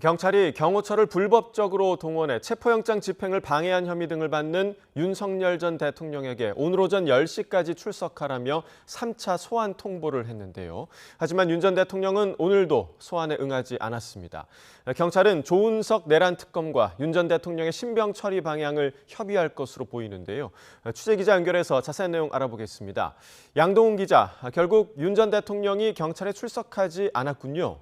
경찰이 경호처를 불법적으로 동원해 체포영장 집행을 방해한 혐의 등을 받는 윤석열 전 대통령에게 오늘 오전 10시까지 출석하라며 3차 소환 통보를 했는데요. 하지만 윤 전 대통령은 오늘도 소환에 응하지 않았습니다. 경찰은 조은석 내란 특검과 윤 전 대통령의 신병 처리 방향을 협의할 것으로 보이는데요. 취재기자 연결해서 자세한 내용 알아보겠습니다. 양동훈 기자, 결국 윤 전 대통령이 경찰에 출석하지 않았군요.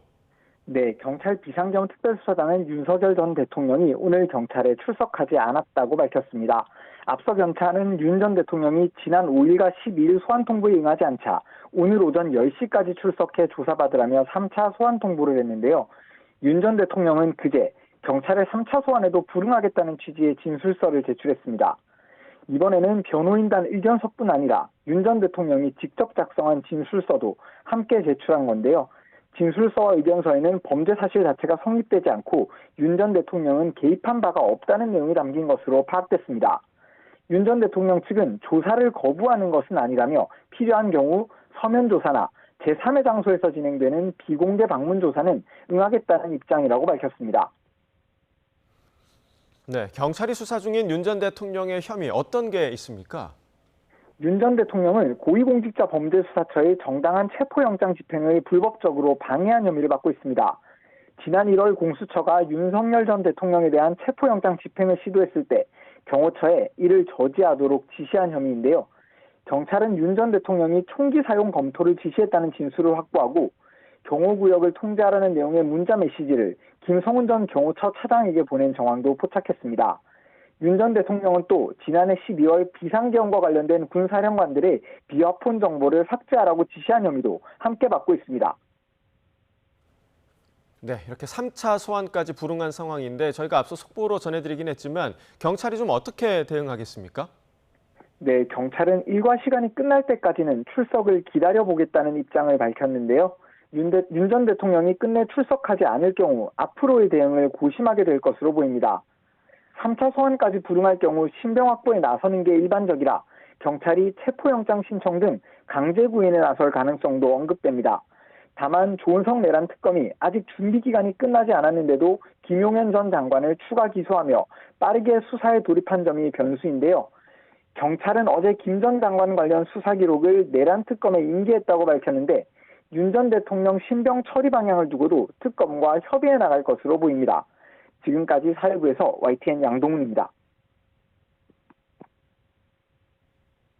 네, 경찰 비상경특별수사단은 윤석열 전 대통령이 오늘 경찰에 출석하지 않았다고 밝혔습니다. 앞서 경찰은 윤 전 대통령이 지난 5일과 12일 소환 통보에 응하지 않자 오늘 오전 10시까지 출석해 조사받으라며 3차 소환 통보를 했는데요. 윤 전 대통령은 그제 경찰의 3차 소환에도 불응하겠다는 취지의 진술서를 제출했습니다. 이번에는 변호인단 의견서뿐 아니라 윤 전 대통령이 직접 작성한 진술서도 함께 제출한 건데요. 진술서와 의견서에는 범죄 사실 자체가 성립되지 않고 윤 전 대통령은 개입한 바가 없다는 내용이 담긴 것으로 파악됐습니다. 윤 전 대통령 측은 조사를 거부하는 것은 아니라며 필요한 경우 서면 조사나 제3의 장소에서 진행되는 비공개 방문 조사는 응하겠다는 입장이라고 밝혔습니다. 네, 경찰이 수사 중인 윤 전 대통령의 혐의 어떤 게 있습니까? 윤 전 대통령은 고위공직자범죄수사처의 정당한 체포영장 집행을 불법적으로 방해한 혐의를 받고 있습니다. 지난 1월 공수처가 윤석열 전 대통령에 대한 체포영장 집행을 시도했을 때 경호처에 이를 저지하도록 지시한 혐의인데요. 경찰은 윤 전 대통령이 총기 사용 검토를 지시했다는 진술을 확보하고 경호구역을 통제하라는 내용의 문자 메시지를 김성훈 전 경호처 차장에게 보낸 정황도 포착했습니다. 윤 전 대통령은 또 지난해 12월 비상계엄과 관련된 군사령관들의 비화폰 정보를 삭제하라고 지시한 혐의도 함께 받고 있습니다. 네, 이렇게 3차 소환까지 불응한 상황인데 저희가 앞서 속보로 전해드리긴 했지만 경찰이 좀 어떻게 대응하겠습니까? 네, 경찰은 일과 시간이 끝날 때까지는 출석을 기다려보겠다는 입장을 밝혔는데요. 윤 전 대통령이 끝내 출석하지 않을 경우 앞으로의 대응을 고심하게 될 것으로 보입니다. 3차 소환까지 불응할 경우 신병 확보에 나서는 게 일반적이라 경찰이 체포영장 신청 등 강제 구인에 나설 가능성도 언급됩니다. 다만 조은석 내란 특검이 아직 준비 기간이 끝나지 않았는데도 김용현 전 장관을 추가 기소하며 빠르게 수사에 돌입한 점이 변수인데요. 경찰은 어제 김 전 장관 관련 수사 기록을 내란 특검에 인계했다고 밝혔는데 윤 전 대통령 신병 처리 방향을 두고도 특검과 협의해 나갈 것으로 보입니다. 지금까지 사회부에서 YTN 양동훈입니다.